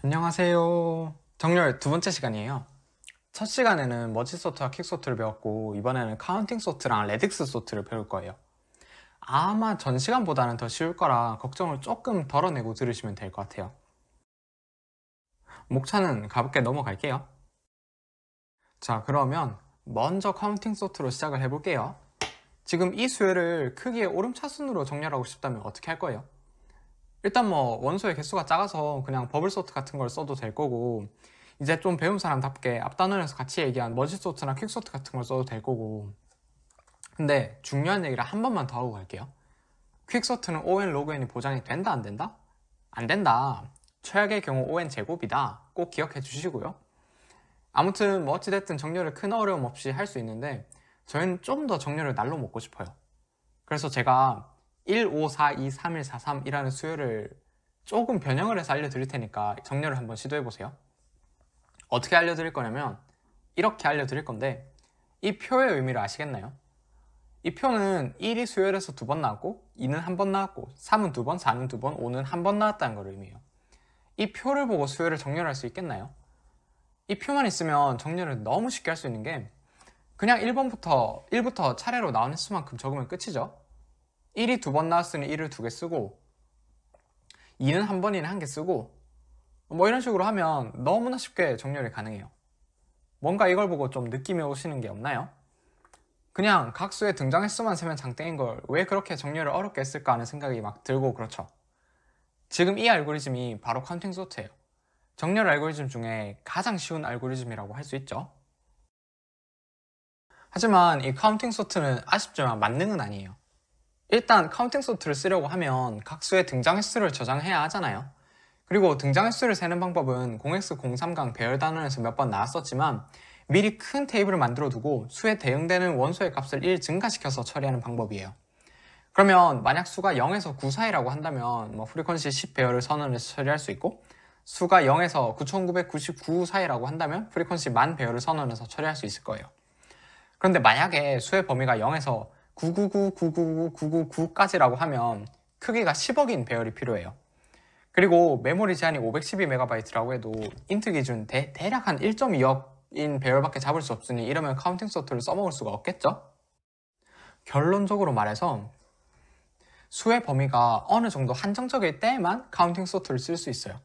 안녕하세요. 정렬 두 번째 시간이에요. 첫 시간에는 머지 소트와 킥 소트를 배웠고 이번에는 카운팅 소트랑 레딕스 소트를 배울 거예요. 아마 전 시간보다는 더 쉬울 거라 걱정을 조금 덜어내고 들으시면 될 것 같아요. 목차는 가볍게 넘어갈게요. 자, 그러면 먼저 카운팅 소트로 시작을 해볼게요. 지금 이 수열을 크기의 오름차순으로 정렬하고 싶다면 어떻게 할 거예요? 일단 원소의 개수가 작아서 그냥 버블 소트 같은 걸 써도 될 거고, 이제 좀 배운 사람답게 앞단원에서 같이 얘기한 머지 소트나 퀵 소트 같은 걸 써도 될 거고. 근데 중요한 얘기를 한 번만 더 하고 갈게요. 퀵 소트는 ON 로그 n이 보장이 된다 안 된다? 안 된다. 최악의 경우 ON 제곱이다. 꼭 기억해 주시고요. 아무튼 어찌됐든 정렬을 큰 어려움 없이 할 수 있는데 저희는 좀 더 정렬을 날로 먹고 싶어요. 그래서 제가 1, 5, 4, 2, 3, 1, 4, 3이라는 수열을 조금 변형을 해서 알려드릴 테니까 정렬을 한번 시도해보세요. 어떻게 알려드릴 거냐면 이렇게 알려드릴 건데, 이 표의 의미를 아시겠나요? 이 표는 1이 수열에서 2번 나왔고 2는 1번 나왔고 3은 2번, 4는 2번, 5는 1번 나왔다는 걸 의미해요. 이 표를 보고 수열을 정렬할 수 있겠나요? 이 표만 있으면 정렬을 너무 쉽게 할 수 있는 게, 그냥 1부터 차례로 나온 횟수만큼 적으면 끝이죠. 1이 2번 나왔으니 1을 2개 쓰고, 2는 1번이니 1개 쓰고, 이런 식으로 하면 너무나 쉽게 정렬이 가능해요. 뭔가 이걸 보고 좀 느낌이 오시는 게 없나요? 그냥 각 수의 등장 횟수만 세면 장땡인 걸 왜 그렇게 정렬을 어렵게 했을까 하는 생각이 막 들고 그렇죠. 지금 이 알고리즘이 바로 카운팅 소트예요. 정렬 알고리즘 중에 가장 쉬운 알고리즘이라고 할 수 있죠. 하지만 이 카운팅 소트는 아쉽지만 만능은 아니에요. 일단 카운팅 소트를 쓰려고 하면 각 수의 등장 횟수를 저장해야 하잖아요. 그리고 등장 횟수를 세는 방법은 0x03강 배열 단원에서 몇 번 나왔었지만, 미리 큰 테이블을 만들어 두고 수에 대응되는 원소의 값을 1 증가시켜서 처리하는 방법이에요. 그러면 만약 수가 0에서 9 사이라고 한다면 프리퀀시 10 배열을 선언해서 처리할 수 있고, 수가 0에서 9999 사이라고 한다면 프리퀀시 10,000 배열을 선언해서 처리할 수 있을 거예요. 그런데 만약에 수의 범위가 0에서 999999999까지라고 하면 크기가 10억인 배열이 필요해요. 그리고 메모리 제한이 512MB라고 해도 인트 기준 대략 한 1.2억인 배열밖에 잡을 수 없으니 이러면 카운팅 소트를 써먹을 수가 없겠죠? 결론적으로 말해서 수의 범위가 어느 정도 한정적일 때만 카운팅 소트를 쓸 수 있어요.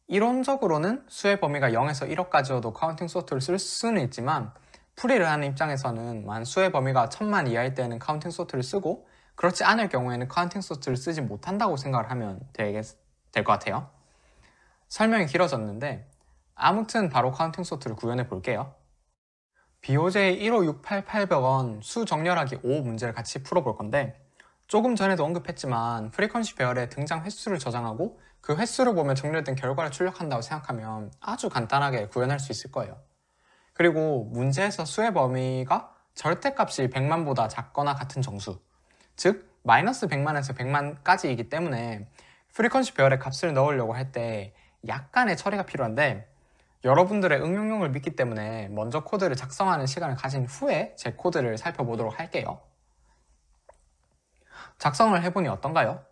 이론적으로는 수의 범위가 0에서 1억까지여도 카운팅 소트를 쓸 수는 있지만, 풀이를 하는 입장에서는 수의 범위가 1000만 이하일 때는 카운팅 소트를 쓰고, 그렇지 않을 경우에는 카운팅 소트를 쓰지 못한다고 생각을 하면 될 것 같아요. 설명이 길어졌는데 아무튼 바로 카운팅 소트를 구현해 볼게요. BOJ 1568800원 수 정렬하기 5 문제를 같이 풀어볼 건데, 조금 전에도 언급했지만 프리퀀시 배열의 등장 횟수를 저장하고 그 횟수를 보면 정렬된 결과를 출력한다고 생각하면 아주 간단하게 구현할 수 있을 거예요. 그리고 문제에서 수의 범위가 절대값이 100만보다 작거나 같은 정수, 즉 마이너스 100만에서 100만까지이기 때문에 프리퀀시 배열의 값을 넣으려고 할 때 약간의 처리가 필요한데, 여러분들의 응용력을 믿기 때문에 먼저 코드를 작성하는 시간을 가진 후에 제 코드를 살펴보도록 할게요. 작성을 해보니 어떤가요?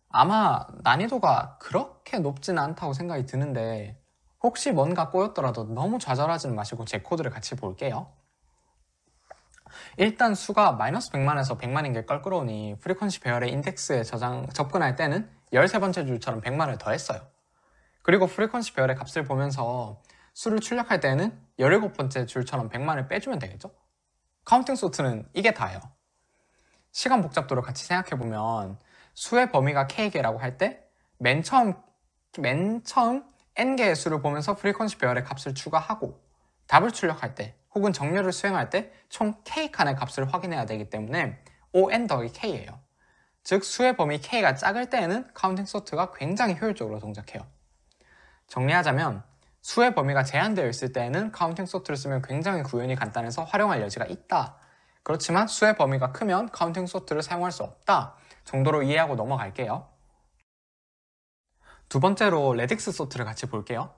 아마 난이도가 그렇게 높지는 않다고 생각이 드는데, 혹시 뭔가 꼬였더라도 너무 좌절하지는 마시고 제 코드를 같이 볼게요. 일단 수가 마이너스 100만에서 100만인 게 껄끄러우니 프리퀀시 배열의 인덱스에 접근할 때는 13번째 줄처럼 100만을 더했어요. 그리고 프리퀀시 배열의 값을 보면서 수를 출력할 때는 17번째 줄처럼 100만을 빼주면 되겠죠? 카운팅 소트는 이게 다예요. 시간 복잡도를 같이 생각해보면 수의 범위가 k개라고 할 때 맨 처음 n개의 수를 보면서 프리퀀시 배열의 값을 추가하고, 답을 출력할 때 혹은 정렬을 수행할 때 총 k칸의 값을 확인해야 되기 때문에 on 더하기 k예요. 즉 수의 범위 k가 작을 때에는 카운팅 소트가 굉장히 효율적으로 동작해요. 정리하자면 수의 범위가 제한되어 있을 때에는 카운팅 소트를 쓰면 굉장히 구현이 간단해서 활용할 여지가 있다. 그렇지만 수의 범위가 크면 카운팅 소트를 사용할 수 없다 정도로 이해하고 넘어갈게요. 두 번째로 레딕스 소트를 같이 볼게요.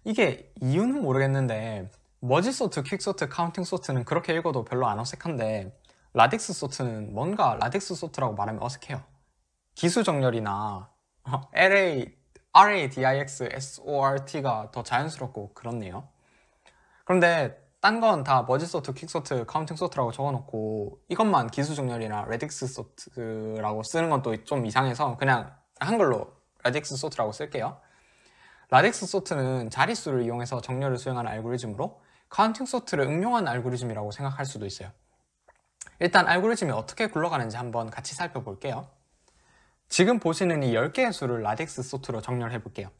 이게 이유는 모르겠는데 머지 소트, 퀵 소트, 카운팅 소트는 그렇게 읽어도 별로 안 어색한데, 라딕스 소트는 뭔가 라딕스 소트라고 말하면 어색해요. 기수 정렬이나 LA RADIXSORT가 더 자연스럽고 그렇네요. 그런데 딴 건 다 머지 소트, 퀵 소트, 카운팅 소트라고 적어놓고 이것만 기수 정렬이나 레딕스 소트라고 쓰는 건 또 좀 이상해서 그냥 한글로 라딕스 소트라고 쓸게요. 라딕스 소트는 자릿수를 이용해서 정렬을 수행하는 알고리즘으로 카운팅 소트를 응용한 알고리즘이라고 생각할 수도 있어요. 일단 알고리즘이 어떻게 굴러가는지 한번 같이 살펴볼게요. 지금 보시는 이 10개의 수를 라딕스 소트로 정렬해 볼게요.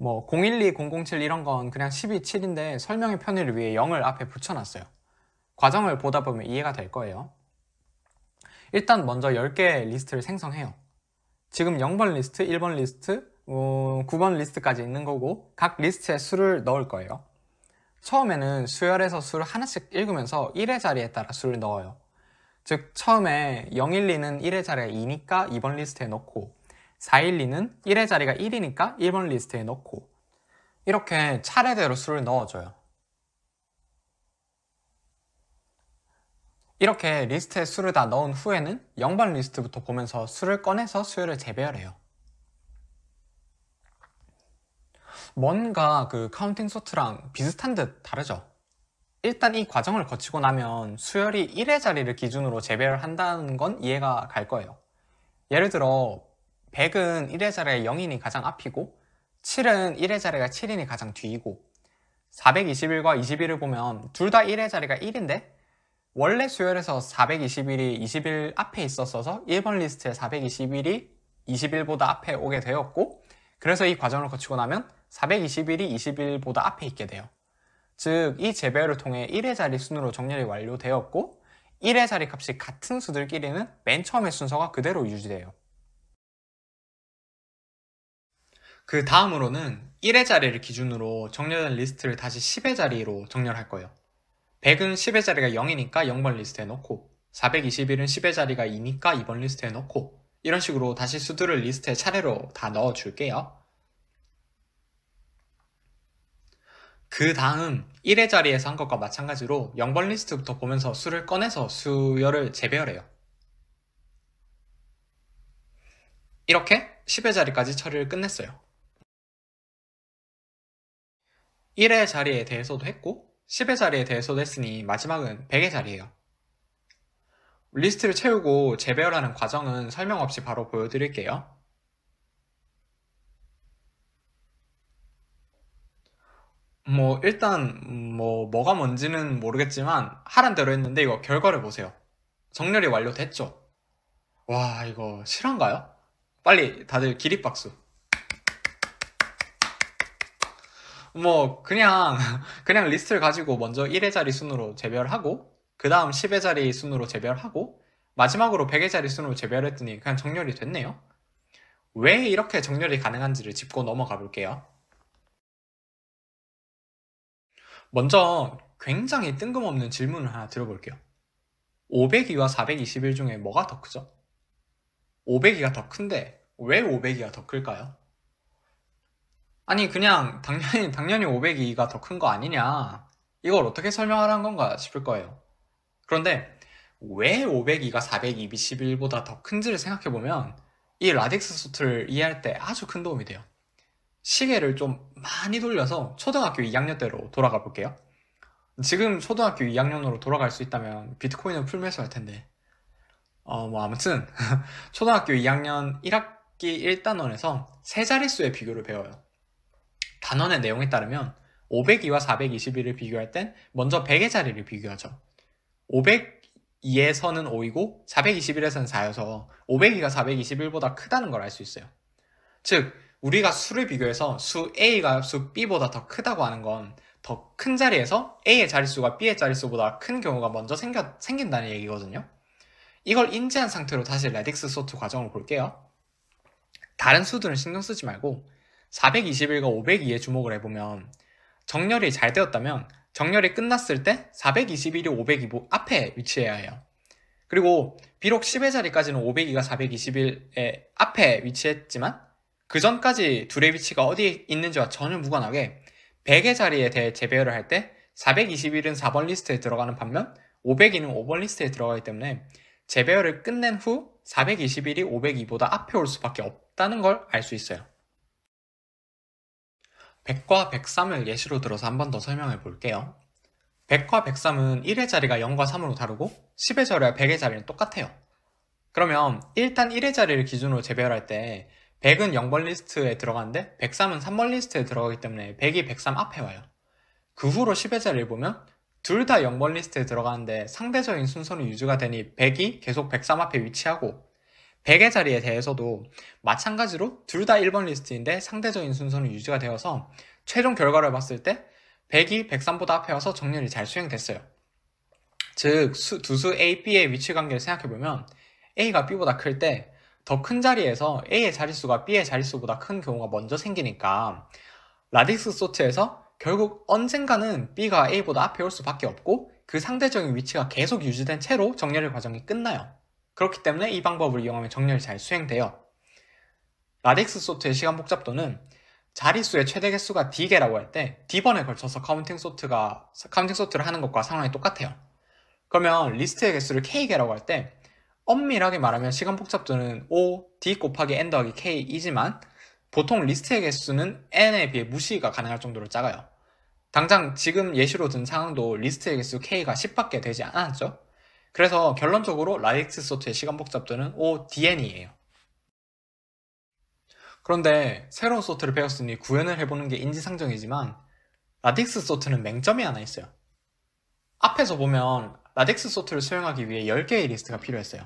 뭐 012, 007 이런 건 그냥 12, 7인데 설명의 편의를 위해 0을 앞에 붙여놨어요. 과정을 보다 보면 이해가 될 거예요. 일단 먼저 10개의 리스트를 생성해요. 지금 0번 리스트, 1번 리스트, 9번 리스트까지 있는 거고 각 리스트에 수를 넣을 거예요. 처음에는 수열에서 수를 하나씩 읽으면서 1의 자리에 따라 수를 넣어요. 즉 처음에 012는 1의 자리가 2니까 2번 리스트에 넣고 412는 1의 자리가 1이니까 1번 리스트에 넣고 이렇게 차례대로 수를 넣어줘요. 이렇게 리스트에 수를 다 넣은 후에는 0번 리스트부터 보면서 수를 꺼내서 수열을 재배열해요. 뭔가 그 카운팅 소트랑 비슷한 듯 다르죠? 일단 이 과정을 거치고 나면 수열이 1의 자리를 기준으로 재배열한다는 건 이해가 갈 거예요. 예를 들어 100은 1의 자리가 0이니 가장 앞이고 7은 1의 자리가 7이니 가장 뒤이고 421과 21을 보면 둘 다 1의 자리가 1인데 원래 수열에서 421이 21 앞에 있었어서 1번 리스트에 421이 21보다 앞에 오게 되었고 그래서 이 과정을 거치고 나면 421이 21보다 앞에 있게 돼요. 즉, 이 재배열을 통해 1의 자리 순으로 정렬이 완료되었고 1의 자리 값이 같은 수들끼리는 맨 처음의 순서가 그대로 유지돼요. 그 다음으로는 1의 자리를 기준으로 정렬된 리스트를 다시 10의 자리로 정렬할 거예요. 100은 10의 자리가 0이니까 0번 리스트에 넣고 421은 10의 자리가 2니까 2번 리스트에 넣고 이런 식으로 다시 수들을 리스트에 차례로 다 넣어줄게요. 그 다음 1의 자리에서 한 것과 마찬가지로 0번 리스트부터 보면서 수를 꺼내서 수열을 재배열해요. 이렇게 10의 자리까지 처리를 끝냈어요. 1의 자리에 대해서도 했고 10의 자리에 대해서도 했으니 마지막은 100의 자리예요. 리스트를 채우고 재배열하는 과정은 설명 없이 바로 보여드릴게요. 일단 뭐가 뭔지는 모르겠지만 하란 대로 했는데 이거 결과를 보세요. 정렬이 완료됐죠? 와, 이거 실화인가요? 빨리 다들 기립박수. 그냥 리스트를 가지고 먼저 1의 자리 순으로 재배열하고 그 다음 10의 자리 순으로 재배열하고 마지막으로 100의 자리 순으로 재배열했더니 그냥 정렬이 됐네요. 왜 이렇게 정렬이 가능한지를 짚고 넘어가 볼게요. 먼저 굉장히 뜬금없는 질문을 하나 들어볼게요. 502와 421 중에 뭐가 더 크죠? 502가 더 큰데 왜 502가 더 클까요? 아니 그냥 당연히 502가 더 큰 거 아니냐, 이걸 어떻게 설명하라는 건가 싶을 거예요. 그런데 왜 502가 421보다 더 큰지를 생각해보면 이 라딕스 소트를 이해할 때 아주 큰 도움이 돼요. 시계를 좀 많이 돌려서 초등학교 2학년 때로 돌아가 볼게요. 지금 초등학교 2학년으로 돌아갈 수 있다면 비트코인을 풀면서 할 텐데 아무튼 초등학교 2학년 1학기 1단원에서 세 자릿수의 비교를 배워요. 단원의 내용에 따르면 502와 421을 비교할 땐 먼저 100의 자리를 비교하죠. 502에서는 5이고 421에서는 4여서 502가 421보다 크다는 걸 알 수 있어요. 즉 우리가 수를 비교해서 수 A가 수 B보다 더 크다고 하는 건 더 큰 자리에서 A의 자릿수가 B의 자릿수보다 큰 경우가 먼저 생긴다는 얘기거든요. 이걸 인지한 상태로 다시 라딕스 소트 과정을 볼게요. 다른 수들은 신경 쓰지 말고 421과 502에 주목을 해보면 정렬이 잘 되었다면 정렬이 끝났을 때 421이 502 앞에 위치해야 해요. 그리고 비록 10의 자리까지는 502가 421의 앞에 위치했지만 그 전까지 둘의 위치가 어디에 있는지와 전혀 무관하게 100의 자리에 대해 재배열을 할 때 421은 4번 리스트에 들어가는 반면 502는 5번 리스트에 들어가기 때문에 재배열을 끝낸 후 421이 502보다 앞에 올 수밖에 없다는 걸 알 수 있어요. 100과 103을 예시로 들어서 한 번 더 설명해 볼게요. 100과 103은 1의 자리가 0과 3으로 다르고 10의 자리와 100의 자리는 똑같아요. 그러면 일단 1의 자리를 기준으로 재배열할 때 100은 0번 리스트에 들어가는데 103은 3번 리스트에 들어가기 때문에 100이 103 앞에 와요. 그 후로 10의 자리를 보면 둘 다 0번 리스트에 들어가는데 상대적인 순서는 유지가 되니 100이 계속 103 앞에 위치하고 100의 자리에 대해서도 마찬가지로 둘 다 1번 리스트인데 상대적인 순서는 유지가 되어서 최종 결과를 봤을 때 100이 103보다 앞에 와서 정렬이 잘 수행됐어요. 즉 두수 A, B의 위치 관계를 생각해보면 A가 B보다 클 때 더 큰 자리에서 A의 자릿수가 B의 자릿수보다 큰 경우가 먼저 생기니까 라딕스 소트에서 결국 언젠가는 B가 A보다 앞에 올 수밖에 없고 그 상대적인 위치가 계속 유지된 채로 정렬 과정이 끝나요. 그렇기 때문에 이 방법을 이용하면 정렬이 잘 수행돼요. 라딕스 소트의 시간 복잡도는 자릿수의 최대 개수가 D개라고 할 때 D번에 걸쳐서 카운팅 소트를 하는 것과 상황이 똑같아요. 그러면 리스트의 개수를 K개라고 할 때 엄밀하게 말하면 시간 복잡도는 O, D 곱하기 N 더하기 K이지만 보통 리스트의 개수는 N에 비해 무시가 가능할 정도로 작아요. 당장 지금 예시로 든 상황도 리스트의 개수 K가 10밖에 되지 않았죠? 그래서 결론적으로 라딕스 소트의 시간 복잡도는 ODN이에요. 그런데 새로운 소트를 배웠으니 구현을 해보는 게 인지상정이지만 라딕스 소트는 맹점이 하나 있어요. 앞에서 보면 라딕스 소트를 수행하기 위해 10개의 리스트가 필요했어요.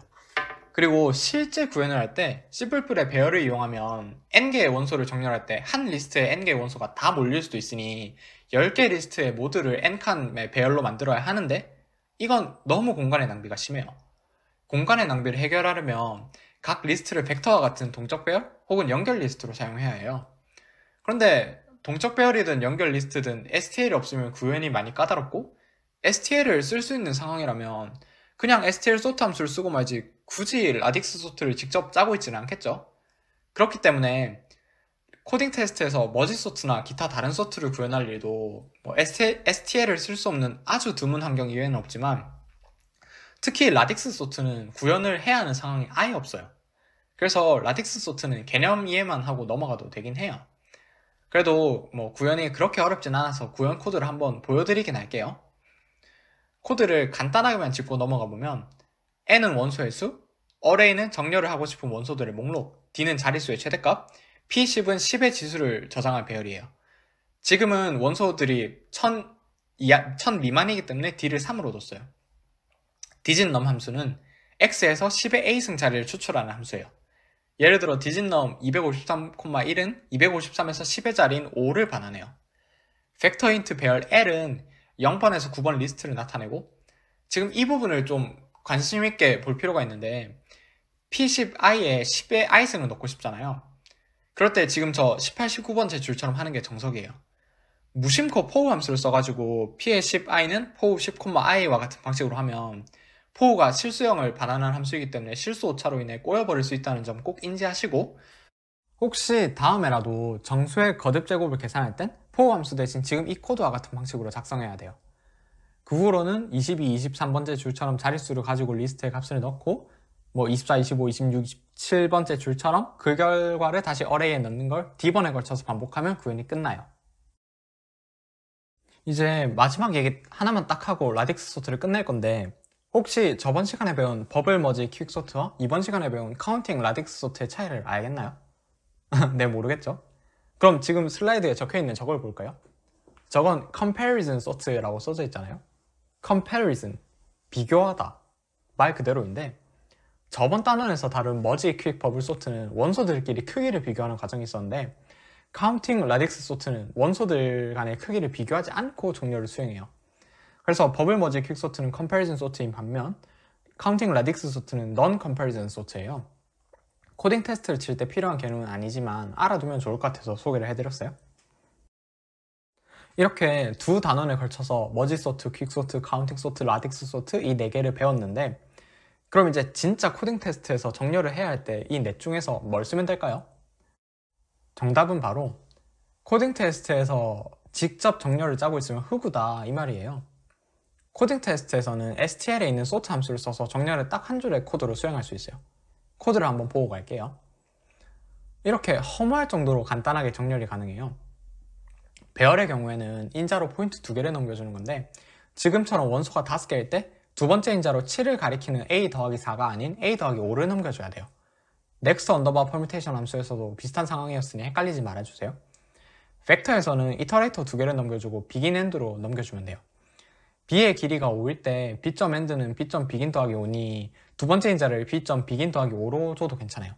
그리고 실제 구현을 할 때 C++의 배열을 이용하면 n개의 원소를 정렬할 때 한 리스트에 n개의 원소가 다 몰릴 수도 있으니 10개 리스트의 모두를 n칸의 배열로 만들어야 하는데 이건 너무 공간의 낭비가 심해요. 공간의 낭비를 해결하려면 각 리스트를 벡터와 같은 동적 배열 혹은 연결 리스트로 사용해야 해요. 그런데 동적 배열이든 연결 리스트든 STL이 없으면 구현이 많이 까다롭고 STL을 쓸 수 있는 상황이라면 그냥 STL 소트 함수를 쓰고 말지 굳이 라딕스 소트를 직접 짜고 있지는 않겠죠. 그렇기 때문에 코딩 테스트에서 머지 소트나 기타 다른 소트를 구현할 일도 STL을 쓸 수 없는 아주 드문 환경 이외에는 없지만 특히 라딕스 소트는 구현을 해야 하는 상황이 아예 없어요. 그래서 라딕스 소트는 개념 이해만 하고 넘어가도 되긴 해요. 그래도 구현이 그렇게 어렵진 않아서 구현 코드를 한번 보여드리긴 할게요. 코드를 간단하게만 짚고 넘어가 보면 n은 원소의 수, 어레이는 정렬을 하고 싶은 원소들의 목록, d는 자릿수의 최대값, p10은 10의 지수를 저장할 배열이에요. 지금은 원소들이 1000 미만이기 때문에 d를 3으로 뒀어요. digitnum 함수는 x에서 10의 a승 자리를 추출하는 함수예요. 예를 들어 digitnum 253,1은 253에서 10의 자리인 5를 반환해요. 벡터인트 배열 L은 0번에서 9번 리스트를 나타내고 지금 이 부분을 좀 관심 있게 볼 필요가 있는데 P10i에 10의 i승을 넣고 싶잖아요. 그럴 때 지금 저 18, 19번째 줄처럼 하는 게 정석이에요. 무심코 포우 함수를 써가지고 P의 10i는 포우 10,i와 같은 방식으로 하면 포우가 실수형을 반환한 함수이기 때문에 실수 오차로 인해 꼬여버릴 수 있다는 점 꼭 인지하시고 혹시 다음에라도 정수의 거듭 제곱을 계산할 땐 포우 함수 대신 지금 이 코드와 같은 방식으로 작성해야 돼요. 그 후로는 22, 23번째 줄처럼 자릿수를 가지고 리스트에 값을 넣고 24, 25, 26, 27번째 줄처럼 그 결과를 다시 어레이에 넣는 걸 D번에 걸쳐서 반복하면 구현이 끝나요. 이제 마지막 얘기 하나만 딱 하고 라딕스 소트를 끝낼 건데 혹시 저번 시간에 배운 버블 머지 퀵 소트와 이번 시간에 배운 카운팅 라딕스 소트의 차이를 알겠나요? 네, 모르겠죠? 그럼 지금 슬라이드에 적혀있는 저걸 볼까요? 저건 comparison sort라고 써져 있잖아요. comparison, 비교하다 말 그대로인데 저번 단원에서 다룬 머지 퀵 버블 소트는 원소들끼리 크기를 비교하는 과정이 있었는데 카운팅 라딕스 소트는 원소들 간의 크기를 비교하지 않고 정렬을 수행해요. 그래서 버블 머지 퀵 소트는 comparison sort인 반면 카운팅 라딕스 소트는 non-comparison sort예요. 코딩 테스트를 칠 때 필요한 개념은 아니지만 알아두면 좋을 것 같아서 소개를 해드렸어요. 이렇게 두 단원에 걸쳐서 머지 소트, 퀵 소트, 카운팅 소트, 라딕스 소트 이 4개를 배웠는데 그럼 이제 진짜 코딩 테스트에서 정렬을 해야 할 때 이 넷 중에서 뭘 쓰면 될까요? 정답은 바로 코딩 테스트에서 직접 정렬을 짜고 있으면 흑우다 이 말이에요. 코딩 테스트에서는 STL에 있는 sort 함수를 써서 정렬을 딱 한 줄의 코드로 수행할 수 있어요. 코드를 한번 보고 갈게요. 이렇게 허무할 정도로 간단하게 정렬이 가능해요. 배열의 경우에는 인자로 포인트 2개를 넘겨주는 건데 지금처럼 원소가 5개일 때 두 번째 인자로 7을 가리키는 a 더하기 4가 아닌 a 더하기 5를 넘겨줘야 돼요. next 언더바 퍼뮤테이션 함수에서도 비슷한 상황이었으니 헷갈리지 말아주세요. 벡터에서는 이터레이터 2개를 넘겨주고 begin end로 넘겨주면 돼요. b의 길이가 5일 때 b.end는 b.begin 더하기 5니 두 번째 인자를 b.begin 더하기 5로 줘도 괜찮아요.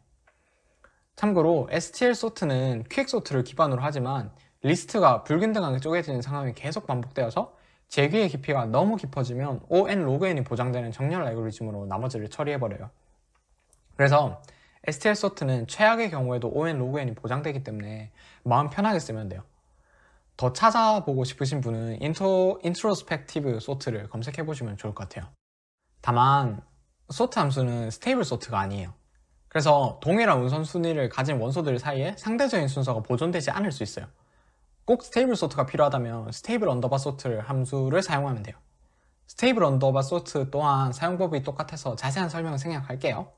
참고로 stl sort는 quicksort를 기반으로 하지만 리스트가 불균등하게 쪼개지는 상황이 계속 반복되어서 제귀의 깊이가 너무 깊어지면 on log n이 보장되는 정렬 알고리즘으로 나머지를 처리해버려요. 그래서 stl sort는 최악의 경우에도 on log n이 보장되기 때문에 마음 편하게 쓰면 돼요. 더 찾아보고 싶으신 분은 introspective sort를 검색해보시면 좋을 것 같아요. 다만 sort 함수는 stable sort가 아니에요. 그래서 동일한 우선순위를 가진 원소들 사이에 상대적인 순서가 보존되지 않을 수 있어요. 꼭 스테이블 sort가 필요하다면 stable underbar sort 함수를 사용하면 돼요. stable underbar sort 또한 사용법이 똑같아서 자세한 설명을 생략할게요.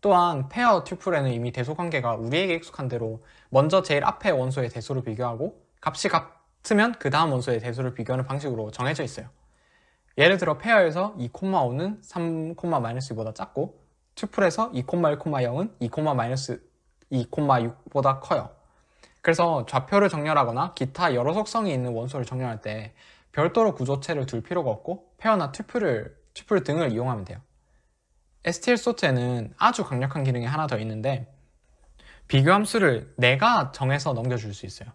또한 페어 튜플에는 이미 대소관계가 우리에게 익숙한 대로 먼저 제일 앞에 원소의 대소를 비교하고 값이 같으면 그 다음 원소의 대소를 비교하는 방식으로 정해져 있어요. 예를 들어 페어에서 2,5는 3,-2보다 작고 튜플에서 2,1,0은 2,-2,6보다 커요. 그래서 좌표를 정렬하거나 기타 여러 속성이 있는 원소를 정렬할 때 별도로 구조체를 둘 필요가 없고 페어나 튜플 등을 이용하면 돼요. stl sort에는 아주 강력한 기능이 하나 더 있는데 비교함수를 내가 정해서 넘겨줄 수 있어요.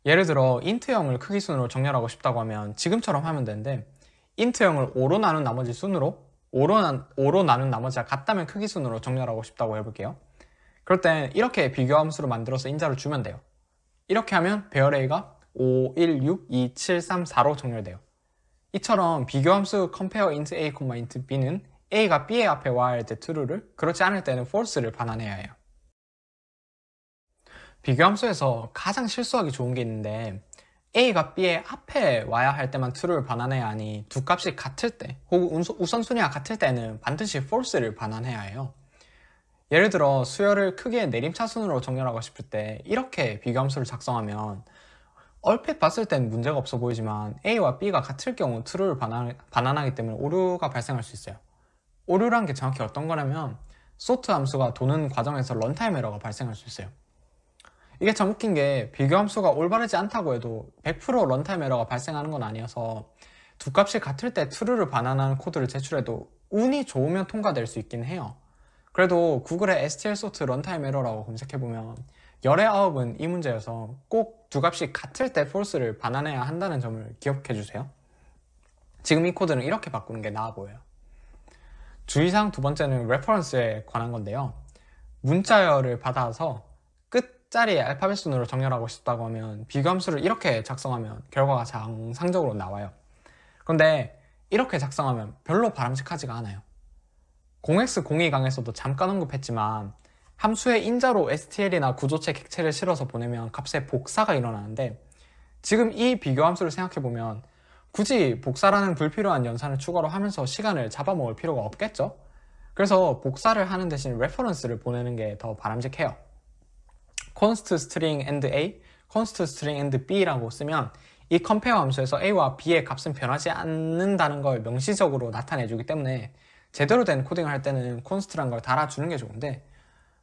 예를 들어 int형을 크기 순으로 정렬하고 싶다고 하면 지금처럼 하면 되는데 int형을 5로 나눈 나머지 순으로 5로 나눈 나머지가 같다면 크기 순으로 정렬하고 싶다고 해볼게요. 그럴 땐 이렇게 비교함수를 만들어서 인자를 주면 돼요. 이렇게 하면 배열 A가 5, 1, 6, 2, 7, 3, 4로 정렬돼요. 이처럼 비교함수 compare int A, int B는 A가 B의 앞에 와야 할 때 true를, 그렇지 않을 때는 false를 반환해야 해요. 비교함수에서 가장 실수하기 좋은 게 있는데 A가 B의 앞에 와야 할 때만 true를 반환해야 하니 두 값이 같을 때 혹은 우선순위가 같을 때는 반드시 false를 반환해야 해요. 예를 들어 수열을 크게 내림차순으로 정렬하고 싶을 때 이렇게 비교함수를 작성하면 얼핏 봤을 땐 문제가 없어 보이지만 A와 B가 같을 경우 true를 반환하기 때문에 오류가 발생할 수 있어요. 오류란 게 정확히 어떤 거냐면 sort 함수가 도는 과정에서 런타임 에러가 발생할 수 있어요. 이게 참 웃긴 게 비교함수가 올바르지 않다고 해도 100% 런타임 에러가 발생하는 건 아니어서 두 값이 같을 때 true를 반환하는 코드를 제출해도 운이 좋으면 통과될 수 있긴 해요. 그래도 구글에 stl sort 런타임 에러라고 검색해보면 열의 9은 이 문제여서 꼭 두 값이 같을 때 false를 반환해야 한다는 점을 기억해주세요. 지금 이 코드는 이렇게 바꾸는 게 나아 보여요. 주의사항 두 번째는 reference에 관한 건데요. 문자열을 받아서 끝자리에 알파벳 순으로 정렬하고 싶다고 하면 비교함수를 이렇게 작성하면 결과가 정상적으로 나와요. 그런데 이렇게 작성하면 별로 바람직하지가 않아요. 0x02 강에서도 잠깐 언급했지만 함수의 인자로 STL이나 구조체 객체를 실어서 보내면 값의 복사가 일어나는데 지금 이 비교함수를 생각해보면 굳이 복사라는 불필요한 연산을 추가로 하면서 시간을 잡아먹을 필요가 없겠죠? 그래서 복사를 하는 대신 레퍼런스를 보내는 게 더 바람직해요. const string and A, const string and B라고 쓰면 이 compare 함수에서 A와 B의 값은 변하지 않는다는 걸 명시적으로 나타내주기 때문에 제대로 된 코딩을 할 때는 const란 걸 달아주는 게 좋은데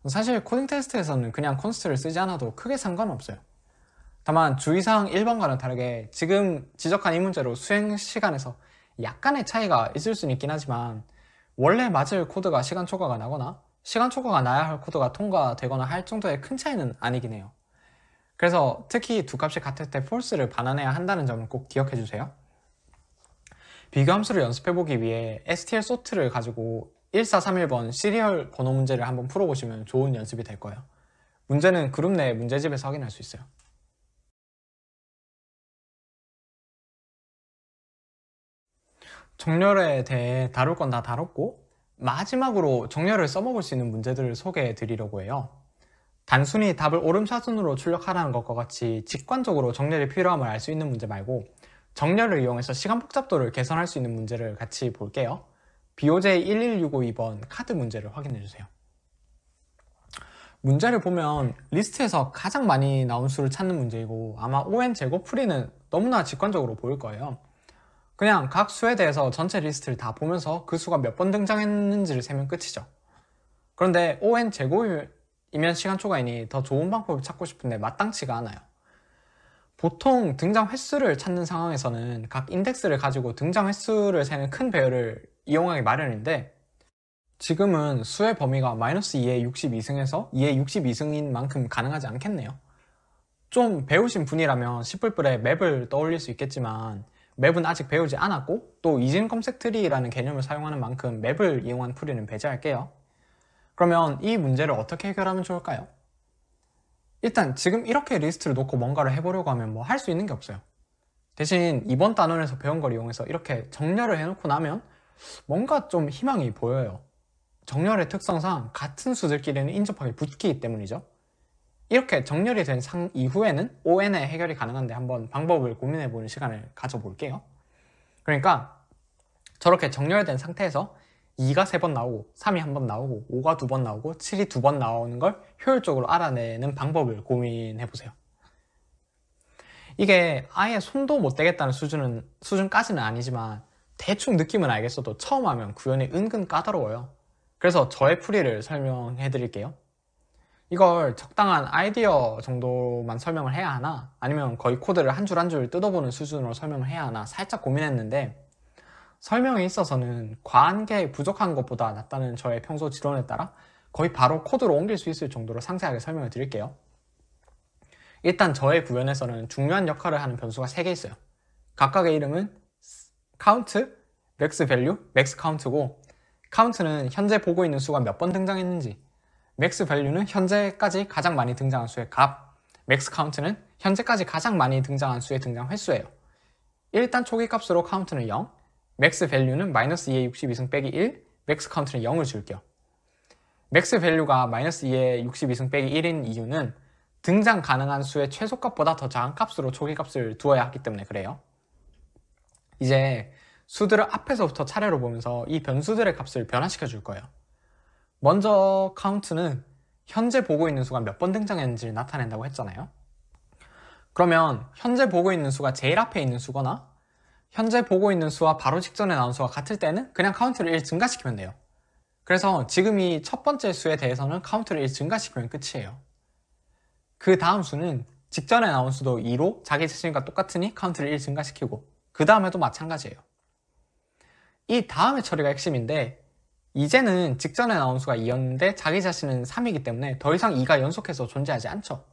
사실 코딩 테스트에서는 그냥 const를 쓰지 않아도 크게 상관없어요. 다만 주의사항 1번과는 다르게 지금 지적한 이 문제로 수행 시간에서 약간의 차이가 있을 수는 있긴 하지만 원래 맞을 코드가 시간 초과가 나거나 시간 초과가 나야 할 코드가 통과되거나 할 정도의 큰 차이는 아니긴 해요. 그래서 특히 두 값이 같을 때 false를 반환해야 한다는 점을 꼭 기억해 주세요. 비교함수를 연습해보기 위해 stl sort를 가지고 1431번 시리얼 번호 문제를 한번 풀어보시면 좋은 연습이 될 거예요. 문제는 그룹 내 문제집에서 확인할 수 있어요. 정렬에 대해 다룰 건 다 다뤘고 마지막으로 정렬을 써먹을 수 있는 문제들을 소개해 드리려고 해요. 단순히 답을 오름차순으로 출력하라는 것과 같이 직관적으로 정렬이 필요함을 알 수 있는 문제 말고 정렬을 이용해서 시간 복잡도를 개선할 수 있는 문제를 같이 볼게요. BOJ 11652번 카드 문제를 확인해 주세요. 문제를 보면 리스트에서 가장 많이 나온 수를 찾는 문제이고 아마 ON 제곱 풀이는 너무나 직관적으로 보일 거예요. 그냥 각 수에 대해서 전체 리스트를 다 보면서 그 수가 몇 번 등장했는지를 세면 끝이죠. 그런데 ON 제곱이면 시간 초과이니 더 좋은 방법을 찾고 싶은데 마땅치가 않아요. 보통 등장 횟수를 찾는 상황에서는 각 인덱스를 가지고 등장 횟수를 세는 큰 배열을 이용하기 마련인데 지금은 수의 범위가 -2의 62승에서 2의 62승인 만큼 가능하지 않겠네요. 좀 배우신 분이라면 10불불에 맵을 떠올릴 수 있겠지만 맵은 아직 배우지 않았고 또 이진 검색 트리라는 개념을 사용하는 만큼 맵을 이용한 풀이는 배제할게요. 그러면 이 문제를 어떻게 해결하면 좋을까요? 일단 지금 이렇게 리스트를 놓고 뭔가를 해보려고 하면 뭐 할 수 있는 게 없어요. 대신 이번 단원에서 배운 걸 이용해서 이렇게 정렬을 해놓고 나면 뭔가 좀 희망이 보여요. 정렬의 특성상 같은 수들끼리는 인접하게 붙기 때문이죠. 이렇게 정렬이 된 상 이후에는 ON의 해결이 가능한데 한번 방법을 고민해보는 시간을 가져볼게요. 그러니까 저렇게 정렬된 상태에서 2가 3번 나오고 3이 1번 나오고 5가 2번 나오고 7이 2번 나오는 걸 효율적으로 알아내는 방법을 고민해보세요. 이게 아예 손도 못 대겠다는 수준까지는 아니지만 대충 느낌은 알겠어도 처음 하면 구현이 은근 까다로워요. 그래서 저의 풀이를 설명해 드릴게요. 이걸 적당한 아이디어 정도만 설명을 해야 하나 아니면 거의 코드를 한 줄 한 줄 뜯어보는 수준으로 설명을 해야 하나 살짝 고민했는데 설명에 있어서는 과한 게 부족한 것보다 낫다는 저의 평소 지론에 따라 거의 바로 코드로 옮길 수 있을 정도로 상세하게 설명을 드릴게요. 일단 저의 구현에서는 중요한 역할을 하는 변수가 3개 있어요. 각각의 이름은 count, max value, max count고 count는 현재 보고 있는 수가 몇 번 등장했는지, max value는 현재까지 가장 많이 등장한 수의 값, max count는 현재까지 가장 많이 등장한 수의 등장 횟수예요. 일단 초기 값으로 count는 0, max value는 -2의 62승 빼기 1, max count는 0을 줄게요. max value가 -2의 62승 빼기 1인 이유는 등장 가능한 수의 최소값보다 더 작은 값으로 초기 값을 두어야 하기 때문에 그래요. 이제 수들을 앞에서부터 차례로 보면서 이 변수들의 값을 변화시켜 줄 거예요. 먼저 count는 현재 보고 있는 수가 몇 번 등장했는지를 나타낸다고 했잖아요. 그러면 현재 보고 있는 수가 제일 앞에 있는 수거나 현재 보고 있는 수와 바로 직전에 나온 수와 같을 때는 그냥 count를 1 증가시키면 돼요. 그래서 지금 이 첫 번째 수에 대해서는 count를 1 증가시키면 끝이에요. 그 다음 수는 직전에 나온 수도 2로 자기 자신과 똑같으니 count를 1 증가시키고 그 다음에도 마찬가지예요. 이 다음의 처리가 핵심인데 이제는 직전에 나온 수가 2였는데 자기 자신은 3이기 때문에 더 이상 2가 연속해서 존재하지 않죠.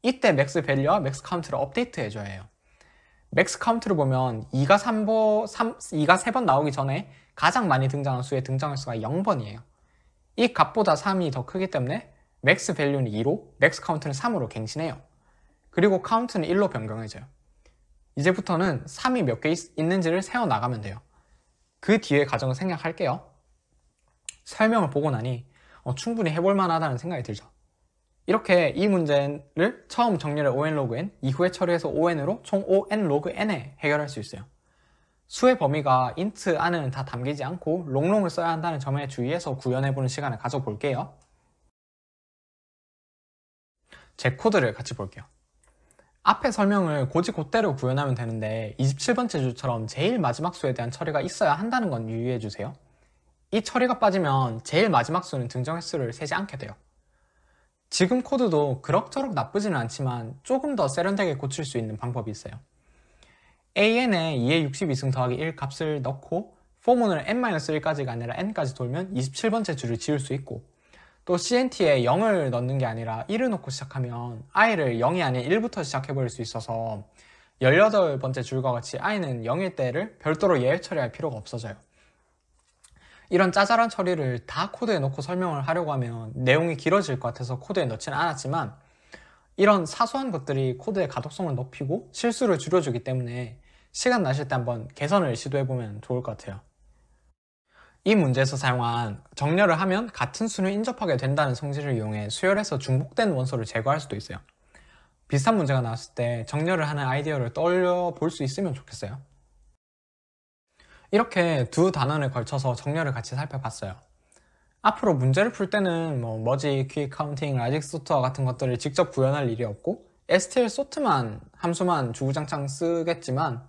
이때 max value와 max count를 업데이트 해줘야 해요. max count를 보면 2가 3번 나오기 전에 가장 많이 등장한 수의 등장 횟수가 0번이에요. 이 값보다 3이 더 크기 때문에 max value는 2로 max count는 3으로 갱신해요. 그리고 count는 1로 변경해져요. 이제부터는 3이 몇 개 있는지를 세어나가면 돼요. 그 뒤에 과정을 생략할게요. 설명을 보고 나니 충분히 해볼 만하다는 생각이 들죠. 이렇게 이 문제를 처음 정렬해 on log n, 이후에 처리해서 on으로 총 on log n에 해결할 수 있어요. 수의 범위가 int 안에는 다 담기지 않고 롱롱을 써야 한다는 점에 주의해서 구현해보는 시간을 가져볼게요. 제 코드를 같이 볼게요. 앞에 설명을 곧이곧대로 구현하면 되는데 27번째 주처럼 제일 마지막 수에 대한 처리가 있어야 한다는 건 유의해주세요. 이 처리가 빠지면 제일 마지막 수는 등장 횟수를 세지 않게 돼요. 지금 코드도 그럭저럭 나쁘지는 않지만 조금 더 세련되게 고칠 수 있는 방법이 있어요. an에 2의 62승 더하기 1 값을 넣고 for문을 n-1까지가 아니라 n까지 돌면 27번째 줄을 지울 수 있고 또 cnt에 0을 넣는 게 아니라 1을 넣고 시작하면 i를 0이 아닌 1부터 시작해버릴 수 있어서 18번째 줄과 같이 i는 0일 때를 별도로 예외 처리할 필요가 없어져요. 이런 짜잘한 처리를 다 코드에 넣고 설명을 하려고 하면 내용이 길어질 것 같아서 코드에 넣지는 않았지만 이런 사소한 것들이 코드의 가독성을 높이고 실수를 줄여주기 때문에 시간 나실 때 한번 개선을 시도해보면 좋을 것 같아요. 이 문제에서 사용한 정렬을 하면 같은 수는 인접하게 된다는 성질을 이용해 수열에서 중복된 원소를 제거할 수도 있어요. 비슷한 문제가 나왔을 때 정렬을 하는 아이디어를 떠올려 볼 수 있으면 좋겠어요. 이렇게 두 단원에 걸쳐서 정렬을 같이 살펴봤어요. 앞으로 문제를 풀 때는 머지, 퀵 카운팅, 라직 소트와 같은 것들을 직접 구현할 일이 없고 stl sort만 함수만 주구장창 쓰겠지만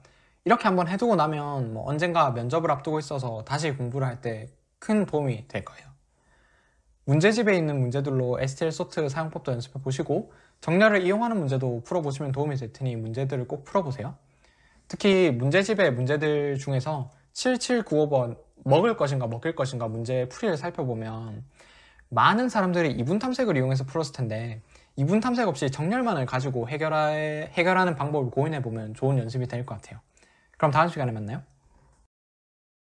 이렇게 한번 해두고 나면 언젠가 면접을 앞두고 있어서 다시 공부를 할 때 큰 도움이 될 거예요. 문제집에 있는 문제들로 stl sort 사용법도 연습해 보시고 정렬을 이용하는 문제도 풀어보시면 도움이 될 테니 문제들을 꼭 풀어보세요. 특히 문제집의 문제들 중에서 7795번 먹을 것인가 먹힐 것인가 문제 풀이를 살펴보면 많은 사람들이 이분 탐색을 이용해서 풀었을 텐데 이분 탐색 없이 정렬만을 가지고 해결하는 방법을 고민해보면 좋은 연습이 될 것 같아요. 그럼 다음 시간에 만나요.